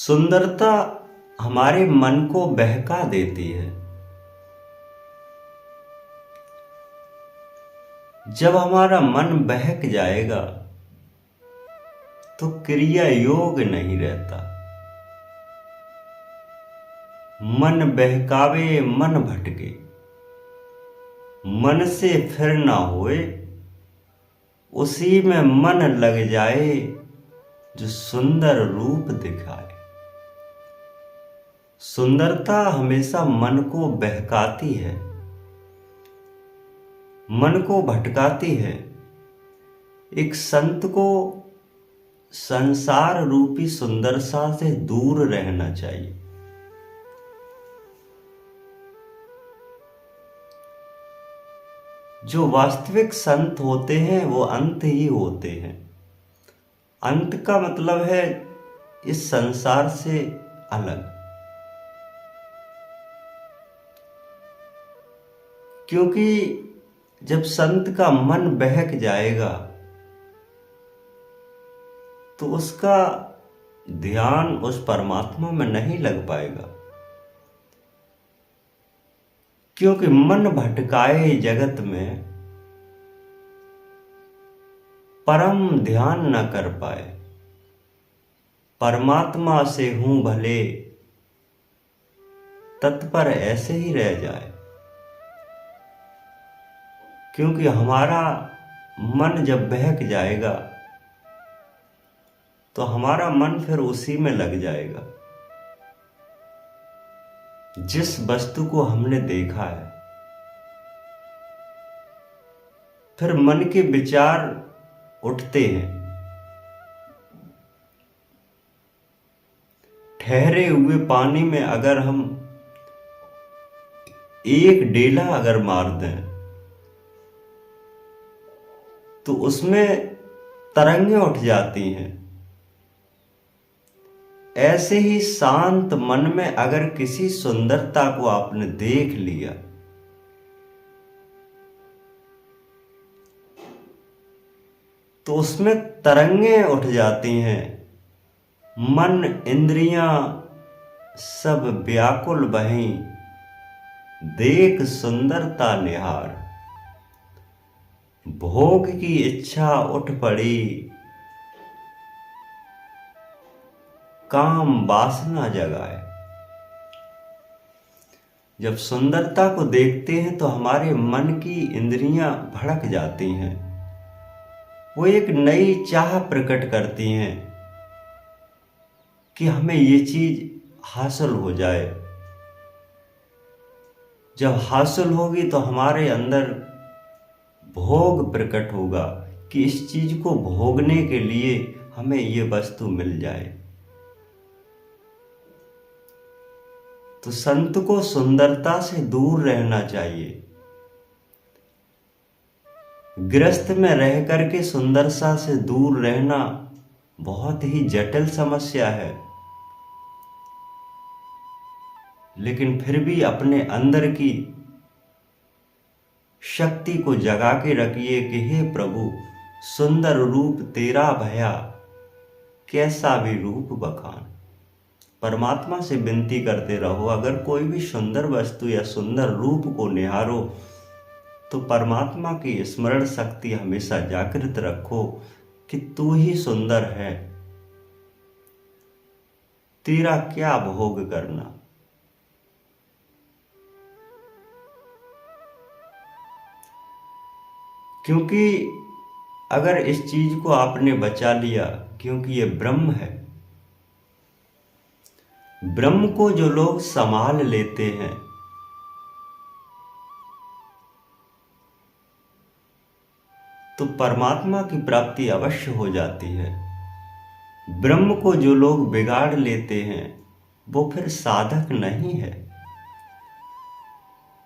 सुंदरता हमारे मन को बहका देती है। जब हमारा मन बहक जाएगा तो क्रिया योग नहीं रहता। मन बहकावे मन भटके, मन से फिर ना होए, उसी में मन लग जाए जो सुंदर रूप दिखाए। सुंदरता हमेशा मन को बहकाती है, मन को भटकाती है। एक संत को संसार रूपी सुंदरता से दूर रहना चाहिए। जो वास्तविक संत होते हैं वो अंत ही होते हैं। अंत का मतलब है इस संसार से अलग। क्योंकि जब संत का मन बहक जाएगा तो उसका ध्यान उस परमात्मा में नहीं लग पाएगा। क्योंकि मन भटकाए जगत में परम ध्यान न कर पाए। परमात्मा से हूं भले तत्पर ऐसे ही रह जाए। क्योंकि हमारा मन जब बहक जाएगा तो हमारा मन फिर उसी में लग जाएगा जिस वस्तु को हमने देखा है। फिर मन के विचार उठते हैं। ठहरे हुए पानी में अगर हम एक डेला अगर मार दें तो उसमें तरंगें उठ जाती हैं। ऐसे ही शांत मन में अगर किसी सुंदरता को आपने देख लिया तो उसमें तरंगें उठ जाती हैं। मन इंद्रियां सब व्याकुल बहीं, देख सुंदरता निहार। भोग की इच्छा उठ पड़ी, काम वासना जगाए। जब सुंदरता को देखते हैं तो हमारे मन की इंद्रियां भड़क जाती हैं। वो एक नई चाह प्रकट करती हैं कि हमें ये चीज हासिल हो जाए। जब हासिल होगी तो हमारे अंदर भोग प्रकट होगा कि इस चीज को भोगने के लिए हमें ये वस्तु मिल जाए। तो संत को सुंदरता से दूर रहना चाहिए। गृहस्थ में रह करके सुंदरता से दूर रहना बहुत ही जटिल समस्या है। लेकिन फिर भी अपने अंदर की शक्ति को जगा के रखिए कि हे प्रभु, सुंदर रूप तेरा भया, कैसा भी रूप बखान। परमात्मा से विनती करते रहो। अगर कोई भी सुंदर वस्तु या सुंदर रूप को निहारो तो परमात्मा की स्मरण शक्ति हमेशा जागृत रखो कि तू ही सुंदर है, तेरा क्या भोग करना। क्योंकि अगर इस चीज को आपने बचा लिया, क्योंकि ये ब्रह्म है, ब्रह्म को जो लोग संभाल लेते हैं तो परमात्मा की प्राप्ति अवश्य हो जाती है। ब्रह्म को जो लोग बिगाड़ लेते हैं वो फिर साधक नहीं है।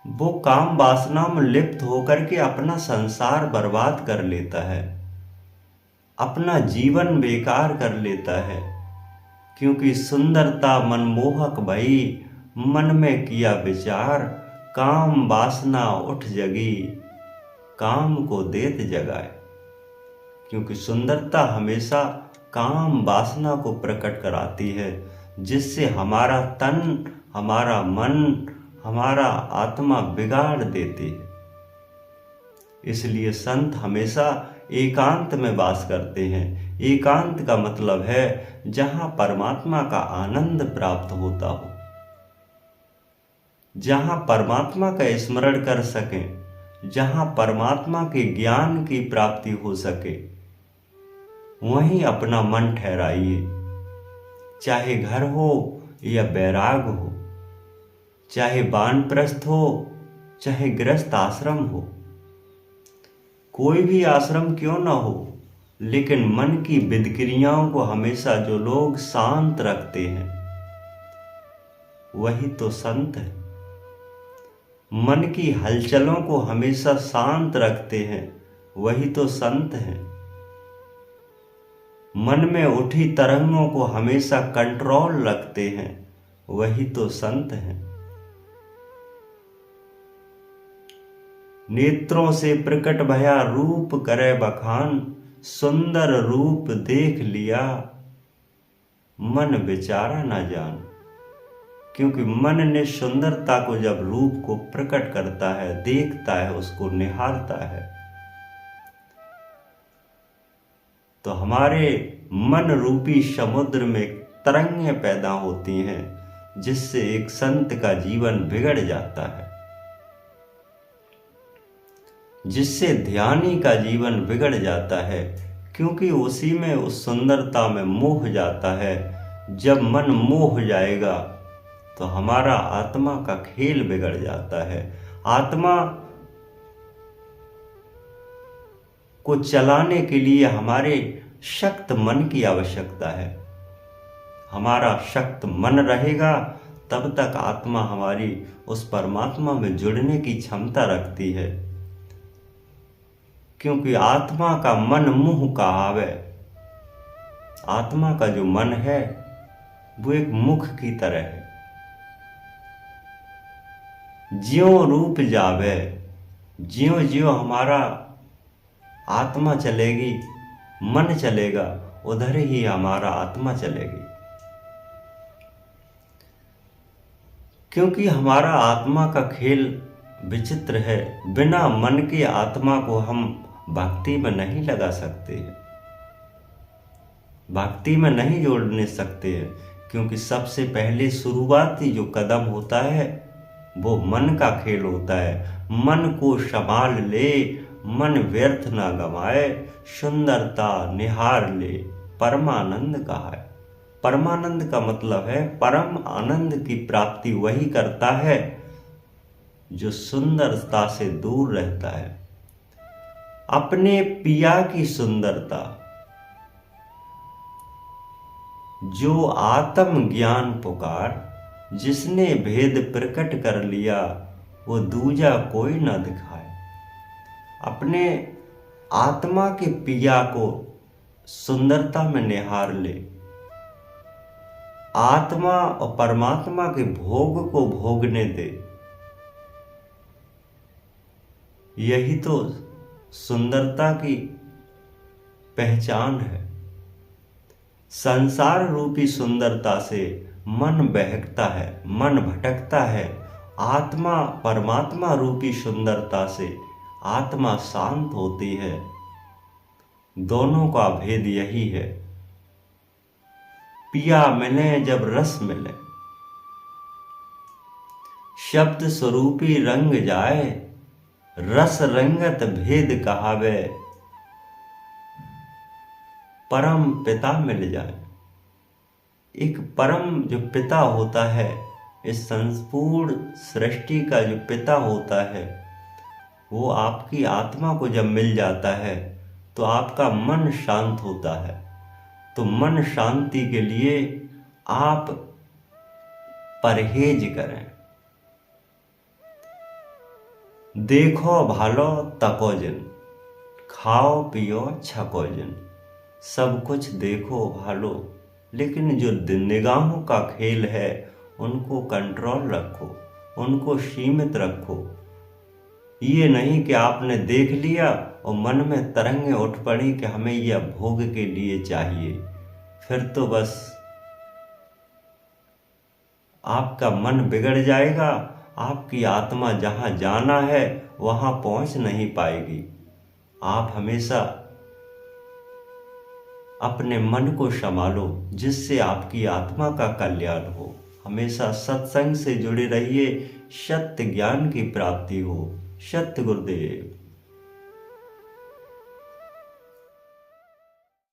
वो काम वासना में लिप्त होकर के अपना संसार बर्बाद कर लेता है, अपना जीवन बेकार कर लेता है। क्योंकि सुंदरता मनमोहक भई, मन में किया विचार, काम वासना उठ जगी, काम को देत जगाए। क्योंकि सुंदरता हमेशा काम वासना को प्रकट कराती है। जिससे हमारा तन, हमारा मन, हमारा आत्मा बिगाड़ देते हैं। इसलिए संत हमेशा एकांत में वास करते हैं। एकांत का मतलब है जहां परमात्मा का आनंद प्राप्त होता हो, जहां परमात्मा का स्मरण कर सकें, जहां परमात्मा के ज्ञान की प्राप्ति हो सके, वहीं अपना मन ठहराइए। चाहे घर हो या बैराग हो, चाहे वानप्रस्थ हो, चाहे गृहस्थ आश्रम हो, कोई भी आश्रम क्यों ना हो, लेकिन मन की विक्रियाओं को हमेशा जो लोग शांत रखते हैं वही तो संत है। मन की हलचलों को हमेशा शांत रखते हैं वही तो संत हैं। मन में उठी तरंगों को हमेशा कंट्रोल रखते हैं वही तो संत हैं। नेत्रों से प्रकट भया रूप करे बखान, सुंदर रूप देख लिया मन विचारा न जान। क्योंकि मन ने सुंदरता को जब रूप को प्रकट करता है, देखता है, उसको निहारता है, तो हमारे मन रूपी समुद्र में तरंगें पैदा होती हैं, जिससे एक संत का जीवन बिगड़ जाता है, जिससे ध्यानी का जीवन बिगड़ जाता है। क्योंकि उसी में, उस सुंदरता में मोह जाता है। जब मन मोह जाएगा तो हमारा आत्मा का खेल बिगड़ जाता है। आत्मा को चलाने के लिए हमारे शक्त मन की आवश्यकता है। हमारा शक्त मन रहेगा तब तक आत्मा हमारी उस परमात्मा में जुड़ने की क्षमता रखती है। क्योंकि आत्मा का मन मुह कहावे। आत्मा का जो मन है वो एक मुख की तरह है। ज्यों रूप जावे, ज्यों ज्यों हमारा आत्मा चलेगी, मन चलेगा, उधर ही हमारा आत्मा चलेगी। क्योंकि हमारा आत्मा का खेल विचित्र है। बिना मन के आत्मा को हम भक्ति में नहीं लगा सकते हैं, भक्ति में नहीं जोड़ने सकते हैं। क्योंकि सबसे पहले शुरुआती जो कदम होता है वो मन का खेल होता है। मन को संभाल ले, मन व्यर्थ ना गवाए, सुंदरता निहार ले, परमानंद कहा है। परमानंद का मतलब है परम आनंद की प्राप्ति वही करता है जो सुंदरता से दूर रहता है। अपने पिया की सुंदरता, जो आत्म ज्ञान पुकार, जिसने भेद प्रकट कर लिया, वो दूजा कोई न दिखाए। अपने आत्मा के पिया को सुंदरता में निहार ले। आत्मा और परमात्मा के भोग को भोगने दे। यही तो सुंदरता की पहचान है। संसार रूपी सुंदरता से मन बहकता है, मन भटकता है। आत्मा परमात्मा रूपी सुंदरता से आत्मा शांत होती है। दोनों का भेद यही है। पिया मिले जब रस मिले, शब्द स्वरूपी रंग जाए, रस रंगत भेद कहावे, परम पिता मिल जाए। एक परम जो पिता होता है, इस संपूर्ण सृष्टि का जो पिता होता है, वो आपकी आत्मा को जब मिल जाता है तो आपका मन शांत होता है। तो मन शांति के लिए आप परहेज करें। देखो भालो तको जिन, खाओ पियो छको जिन। सब कुछ देखो भालो, लेकिन जो निगाहों का खेल है उनको कंट्रोल रखो, उनको सीमित रखो। ये नहीं कि आपने देख लिया और मन में तरंगें उठ पड़ी कि हमें यह भोग के लिए चाहिए, फिर तो बस आपका मन बिगड़ जाएगा, आपकी आत्मा जहाँ जाना है वहाँ पहुँच नहीं पाएगी। आप हमेशा अपने मन को संभालो जिससे आपकी आत्मा का कल्याण हो। हमेशा सत्संग से जुड़े रहिए, सत्य ज्ञान की प्राप्ति हो। सत्य गुरुदेव।